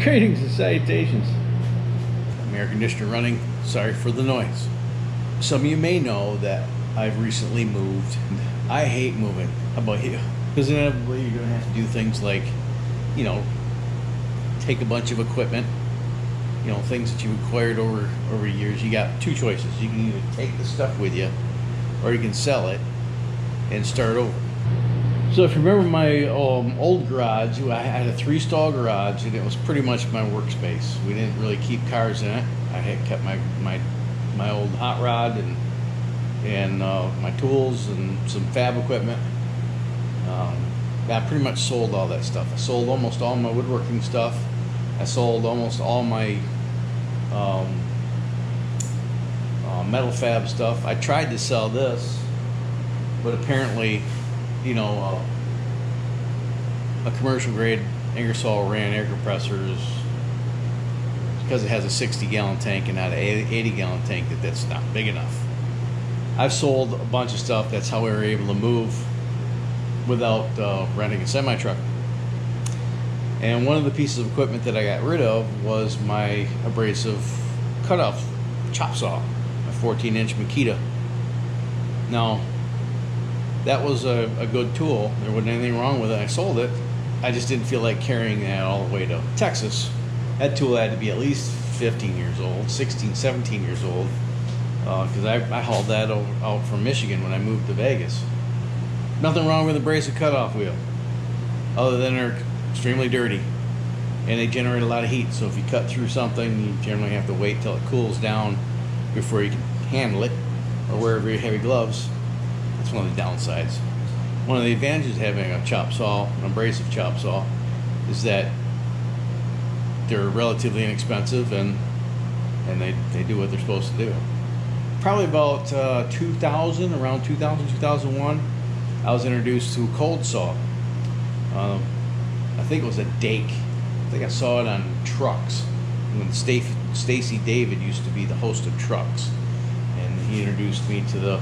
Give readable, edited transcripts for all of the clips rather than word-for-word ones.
Greetings and salutations. Air conditioner running. Sorry for the noise. Some of you may know that I've recently moved. I hate moving. How about you? Because inevitably you're going to have to do things like, you know, take a bunch of equipment, you know, things that you've acquired over years. You got two choices. You can either take the stuff with you, or you can sell it and start over. So if you remember my old garage, I had a 3-stall garage, and it was pretty much my workspace. We didn't really keep cars in it. I had kept my old hot rod and my tools and some fab equipment. I pretty much sold all that stuff. I sold almost all my woodworking stuff. I sold almost all my metal fab stuff. I tried to sell this, but apparently, you know, a commercial grade Ingersoll ran air compressors, because it has a 60-gallon tank and not an 80-gallon tank, that's not big enough. I've sold a bunch of stuff. That's how we were able to move without renting a semi-truck. And one of the pieces of equipment that I got rid of was my abrasive cutoff chop saw, a 14-inch Makita. Now, that was a good tool. There wasn't anything wrong with it. I sold it. I just didn't feel like carrying that all the way to Texas. That tool had to be at least 15 years old, 16, 17 years old, because I hauled that out from Michigan when I moved to Vegas. Nothing wrong with a abrasive cutoff wheel, other than they're extremely dirty and they generate a lot of heat. So if you cut through something, you generally have to wait till it cools down before you can handle it, or wear very heavy gloves. That's one of the downsides. One of the advantages of having a chop saw, an abrasive chop saw, is that they're relatively inexpensive and they do what they're supposed to do. Probably about 2000, around 2000, 2001, I was introduced to a cold saw. I think it was a Dake. I think I saw it on trucks when Stacy David used to be the host of Trucks, and he introduced me to the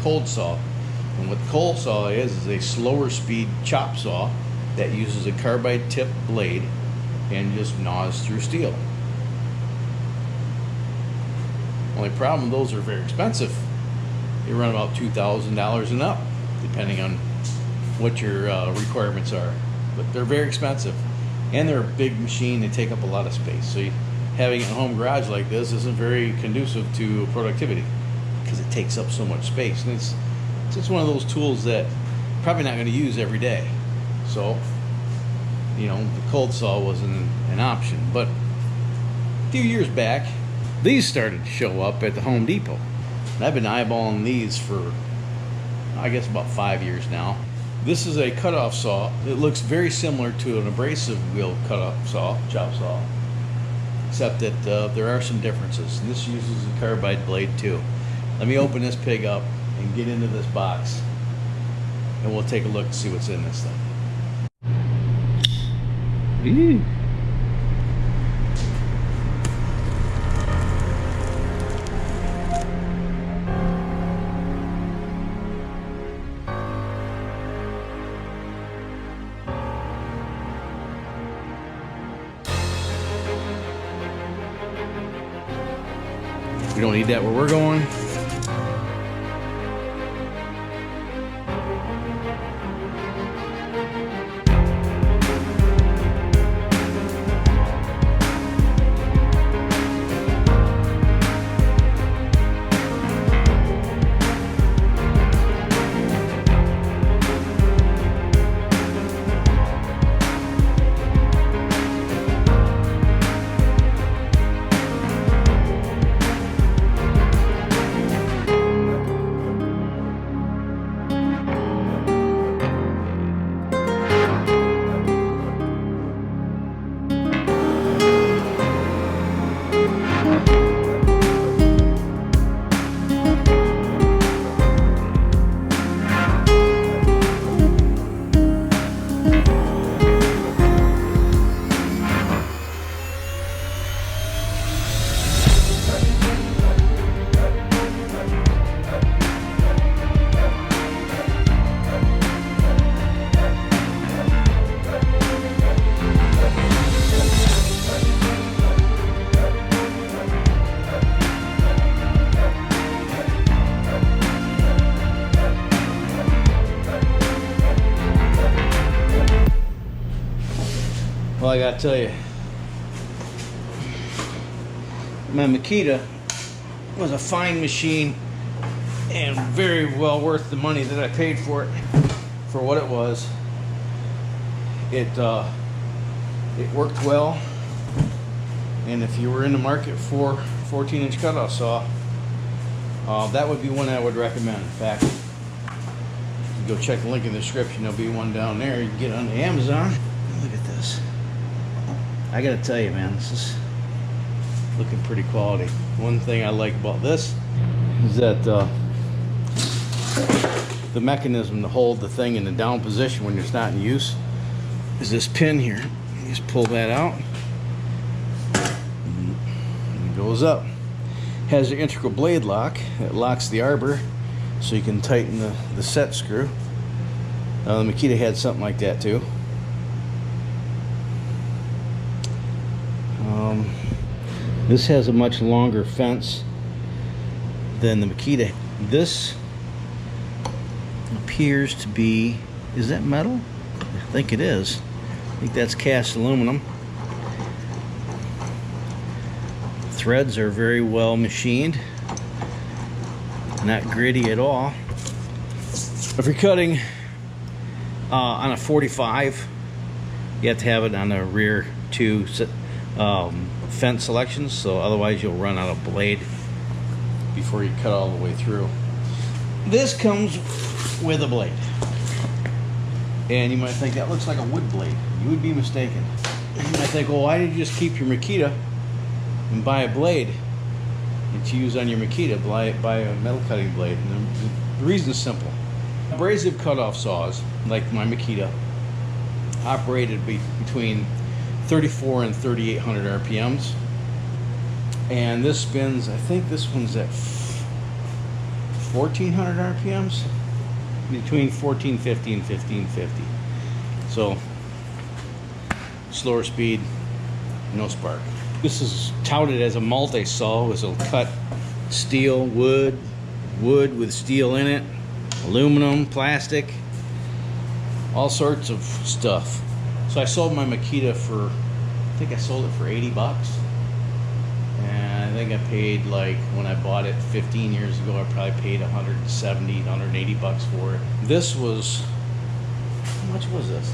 cold saw. And what the cold saw is a slower speed chop saw that uses a carbide tip blade and just gnaws through steel. Only problem, those are very expensive. They run about $2,000 and up, depending on what your requirements are. But they're very expensive, and they're a big machine. They take up a lot of space. So having it in a home garage like this isn't very conducive to productivity, because it takes up so much space. And it's just one of those tools that you're probably not going to use every day. So, you know, the cold saw wasn't an option. But a few years back, these started to show up at the Home Depot. And I've been eyeballing these for, I guess, about 5 years now. This is a cutoff saw. It looks very similar to an abrasive wheel cutoff saw, chop saw, except that there are some differences. And this uses a carbide blade too. Let me open this pig up and get into this box, and we'll take a look and see what's in this thing. Ew. We don't need that where we're going. Well, I gotta tell you, my Makita was a fine machine and very well worth the money that I paid for it, for what it was. It worked well, and if you were in the market for 14-inch cutoff saw, that would be one I would recommend. In fact, you go check the link in the description. There'll be one down there. You can get it on Amazon. Look at this. I gotta tell you, man, this is looking pretty quality. One thing I like about this is that the mechanism to hold the thing in the down position when it's not in use is this pin here. You just pull that out and it goes up. Has an integral blade lock that locks the arbor so you can tighten the set screw. The Makita had something like that too. This has a much longer fence than the Makita. This appears to be, is that metal? I think it is. I think that's cast aluminum. Threads are very well machined, not gritty at all. If you're cutting on a 45, you have to have it on the rear two fence selections, so otherwise you'll run out of blade before you cut all the way through. This comes with a blade, and you might think that looks like a wood blade. You would be mistaken. You might think, well, why did you just keep your Makita and buy a blade to use on your Makita? Buy a metal cutting blade. And the reason is simple. Abrasive cutoff saws, like my Makita, operated between 34 and 3,800 RPMs, and this spins, I think this one's at 1,400 RPMs, between 1,450 and 1,550. So slower speed, no spark. This is touted as a multi-saw, which will cut steel, wood with steel in it, aluminum, plastic, all sorts of stuff. So I sold my Makita for, I think I sold it for 80 bucks. And I think I paid, like, when I bought it 15 years ago, I probably paid 170, 180 bucks for it. This was, how much was this?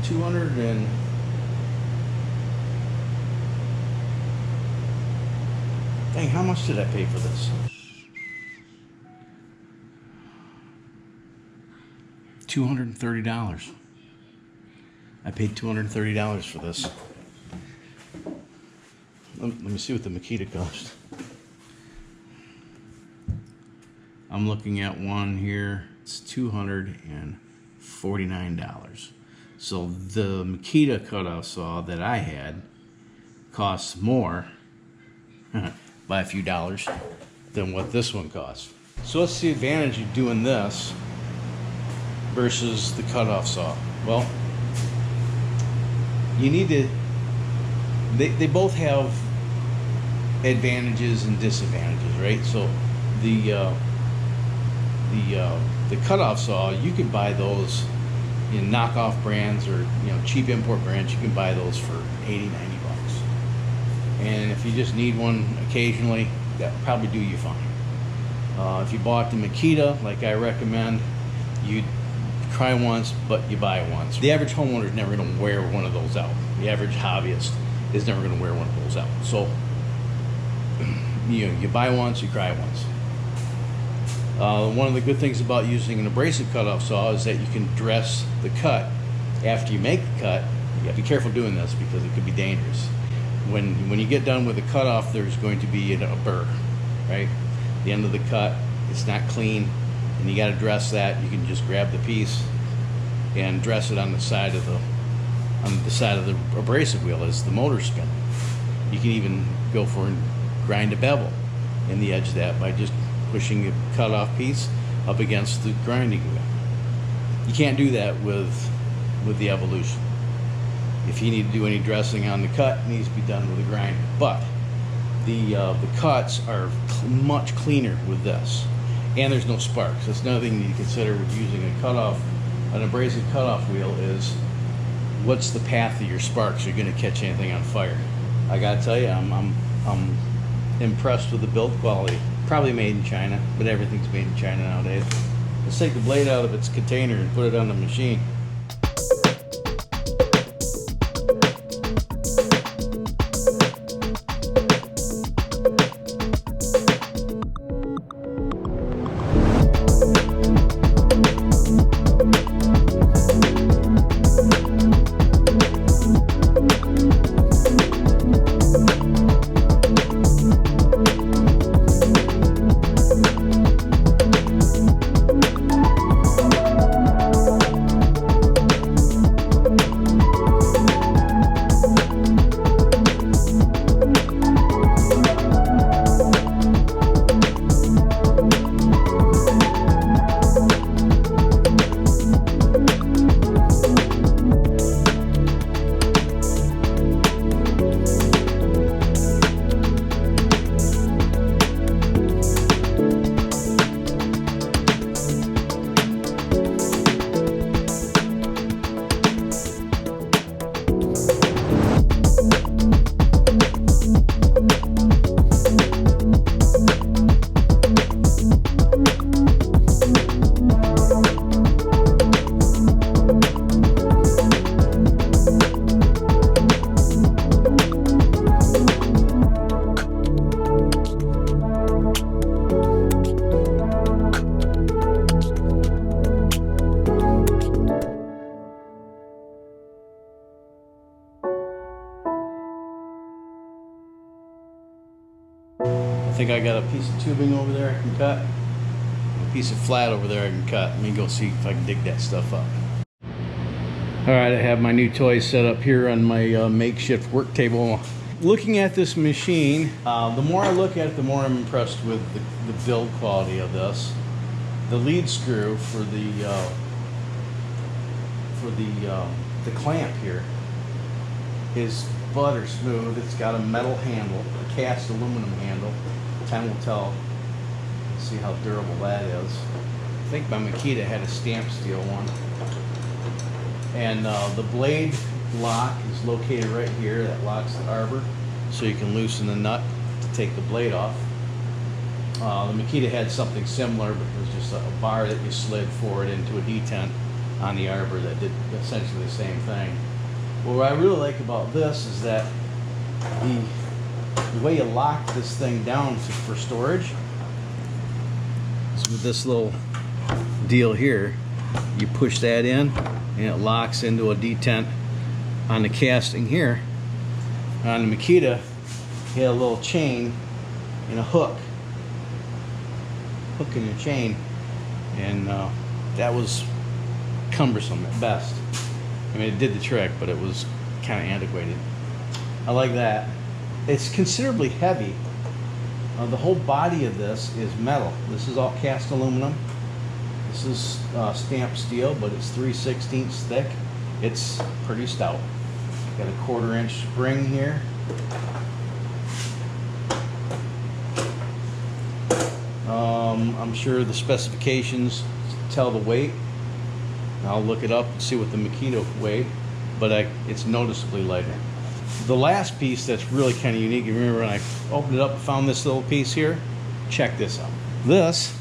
200 and, dang, how much did I pay for this? $230. I paid $230 for this. Let me see what the Makita cost. I'm looking at one here. It's $249. So the Makita cutoff saw that I had costs more by a few dollars than what this one costs. So what's the advantage of doing this versus the cutoff saw? Well, you need to, they both have advantages and disadvantages, right? So the cutoff saw, you could buy those in knockoff brands or, you know, cheap import brands. You can buy those for 80, 90 bucks. And if you just need one occasionally, that'll probably do you fine. If you bought the Makita, like I recommend, you'd try once, but you buy it once. The average homeowner is never going to wear one of those out. The average hobbyist is never going to wear one of those out. So, you buy once, you cry once. One of the good things about using an abrasive cutoff saw is that you can dress the cut after you make the cut. You have to be careful doing this because it could be dangerous. When you get done with the cutoff, there's going to be a burr, right? The end of the cut, it's not clean, and you got to dress that. You can just grab the piece and dress it on the side of the abrasive wheel as the motor spin. You can even go for and grind a bevel in the edge of that by just pushing the cut-off piece up against the grinding wheel. You can't do that with the Evolution. If you need to do any dressing on the cut, it needs to be done with a grinder. But the cuts are much cleaner with this, and there's no sparks. That's another thing you need to consider with using an abrasive cutoff wheel is what's the path of your sparks? You're going to catch anything on fire. I gotta tell you, I'm impressed with the build quality. Probably made in China, but everything's made in China nowadays. Let's take the blade out of its container and put it on the machine. I think I got a piece of tubing over there I can cut. A piece of flat over there I can cut. Let me go see if I can dig that stuff up. Alright, I have my new toys set up here on my makeshift work table. Looking at this machine, the more I look at it, the more I'm impressed with the build quality of this. The lead screw for the clamp here is butter smooth. It's got a metal handle, a cast aluminum handle. Time will tell. Let's see how durable that is. I think my Makita had a stamp steel one. And the blade lock is located right here. That locks the arbor, so you can loosen the nut to take the blade off. The Makita had something similar, but it was just a bar that you slid forward into a detent on the arbor that did essentially the same thing. Well, what I really like about this is that the way you lock this thing down for storage is with this little deal here. You push that in and it locks into a detent on the casting here. On the Makita, you had a little chain and a hook in your chain, and that was cumbersome at best. I mean, it did the trick, but it was kind of antiquated. I like that. It's considerably heavy. The whole body of this is metal. This is all cast aluminum. This is stamped steel, but it's 3/16 thick. It's pretty stout. Got a 1/4 inch spring here. I'm sure the specifications tell the weight. I'll look it up and see what the Makita weighed, but it's noticeably lighter. The last piece that's really kind of unique, you remember when I opened it up and found this little piece here? Check this out. This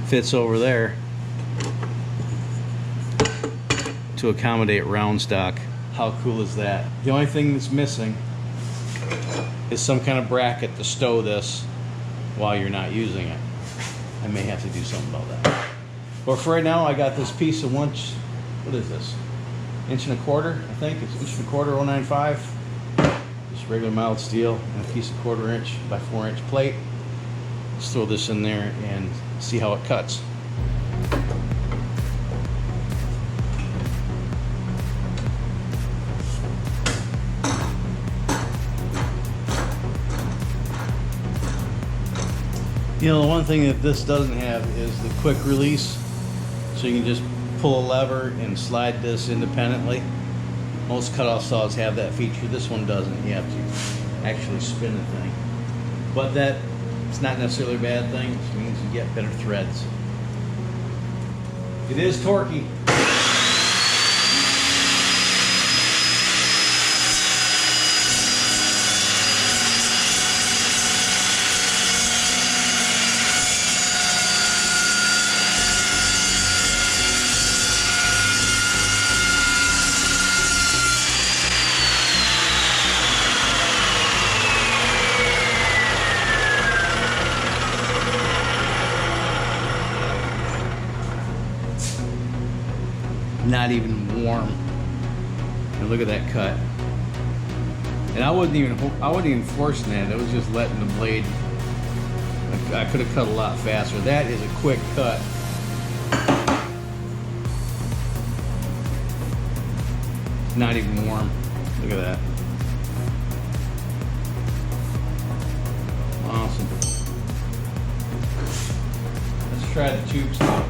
fits over there to accommodate round stock. How cool is that? The only thing that's missing is some kind of bracket to stow this while you're not using it. I may have to do something about that. But for right now, I got this piece of what is this? 1.25 inch, I think. It's 1.25 inch 0.95. Just regular mild steel and a piece of 1/4 inch by 4 inch plate. Let's throw this in there and see how it cuts. You know, the one thing that this doesn't have is the quick release, so you can just pull a lever and slide this independently. Most cutoff saws have that feature. This one doesn't. You have to actually spin the thing. But it's not necessarily a bad thing. It just means you get better threads. It is torquey. Not even warm. And look at that cut. And I wasn't even forcing that. It was just letting the blade. I could have cut a lot faster. That is a quick cut. Not even warm. Look at that. Awesome. Let's try the tubes now.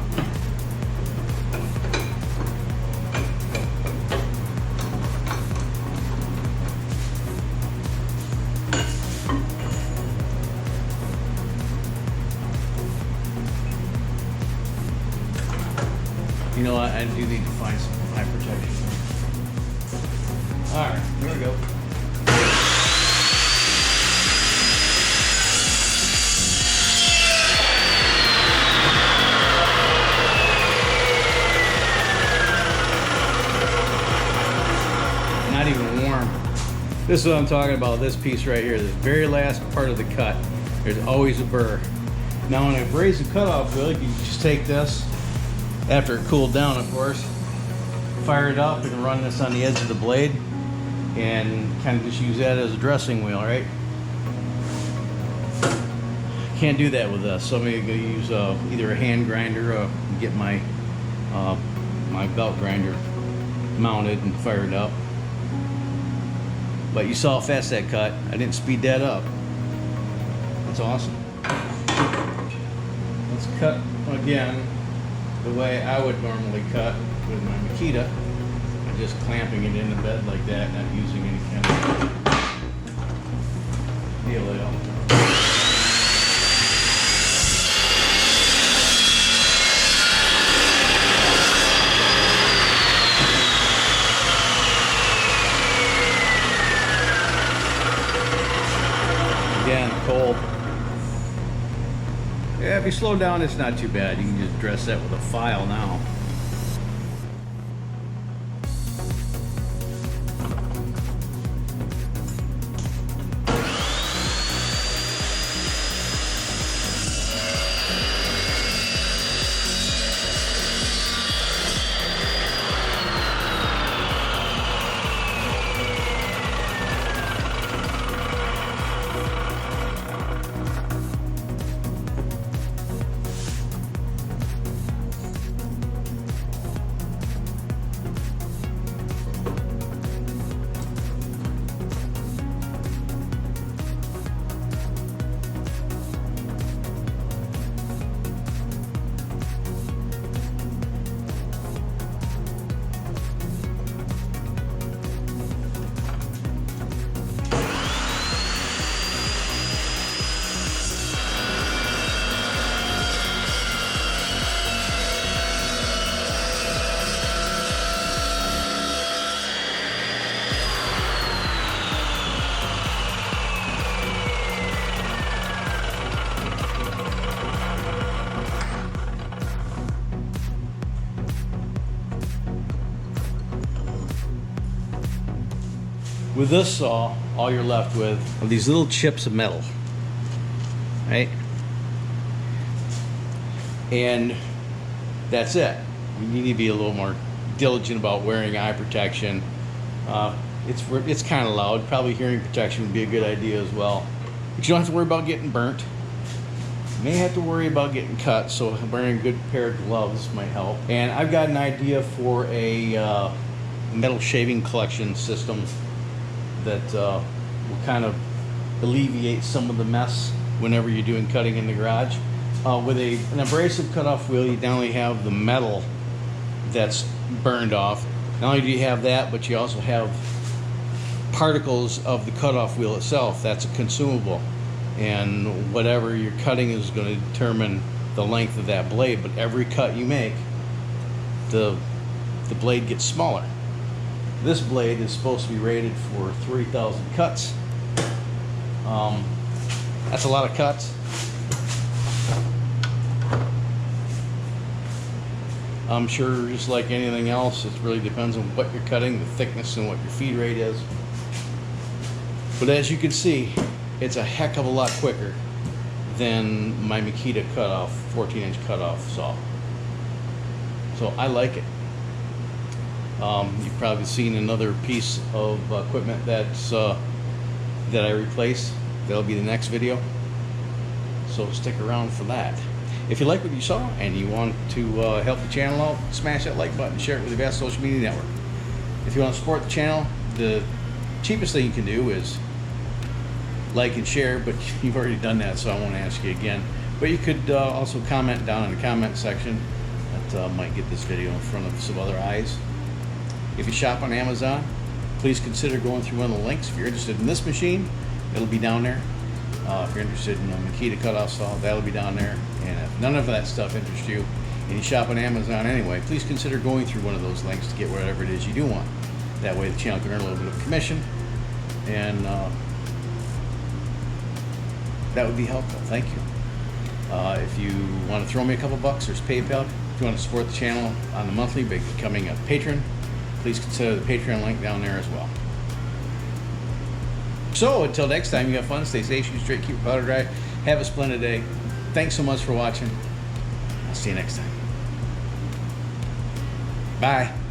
You know what? I do need to find some high protection. All right, here we go. Not even warm. This is what I'm talking about, this piece right here, this very last part of the cut. There's always a burr. Now on an abrasive cutoff wheel, you can just take this, after it cooled down of course, fire it up and run this on the edge of the blade and kind of just use that as a dressing wheel, right? Can't do that with this, so I'm going to use either a hand grinder or get my my belt grinder mounted and fire it up. But you saw how fast that cut. I didn't speed that up. That's awesome. Let's cut again the way I would normally cut with my Makita. I'm just clamping it in the bed like that, not using any kind of dealio. Again, cold. Yeah, if you slow down, it's not too bad. You can just dress that with a file now. With this saw, all you're left with are these little chips of metal, right? And that's it. You need to be a little more diligent about wearing eye protection. It's kind of loud. Probably hearing protection would be a good idea as well. But you don't have to worry about getting burnt. You may have to worry about getting cut, so wearing a good pair of gloves might help. And I've got an idea for a metal shaving collection system that will kind of alleviate some of the mess whenever you're doing cutting in the garage. With an abrasive cutoff wheel, you not only have the metal that's burned off, not only do you have that, but you also have particles of the cutoff wheel itself. That's a consumable, and whatever you're cutting is going to determine the length of that blade. But every cut you make, the blade gets smaller. This blade is supposed to be rated for 3,000 cuts. That's a lot of cuts. I'm sure, just like anything else, it really depends on what you're cutting, the thickness, and what your feed rate is. But as you can see, it's a heck of a lot quicker than my Makita cutoff, 14-inch cutoff saw. So I like it. You've probably seen another piece of equipment that's that I replaced. That'll be the next video, so stick around for that. If you like what you saw and you want to help the channel out, smash that like button, share it with your best social media network. If you want to support the channel, the cheapest thing you can do is like and share, but you've already done that, so I won't ask you again. But you could also comment down in the comment section. That might get this video in front of some other eyes. If you shop on Amazon, please consider going through one of the links. If you're interested in this machine, it'll be down there. If you're interested in a Makita cutoff saw, that'll be down there. And if none of that stuff interests you, and you shop on Amazon anyway, please consider going through one of those links to get whatever it is you do want. That way the channel can earn a little bit of commission, and that would be helpful. Thank you. If you want to throw me a couple bucks, there's PayPal. If you want to support the channel on the monthly by becoming a patron, please consider the Patreon link down there as well. So until next time, you have fun, stay safe, shoot straight, keep your powder dry, have a splendid day. Thanks so much for watching. I'll see you next time. Bye.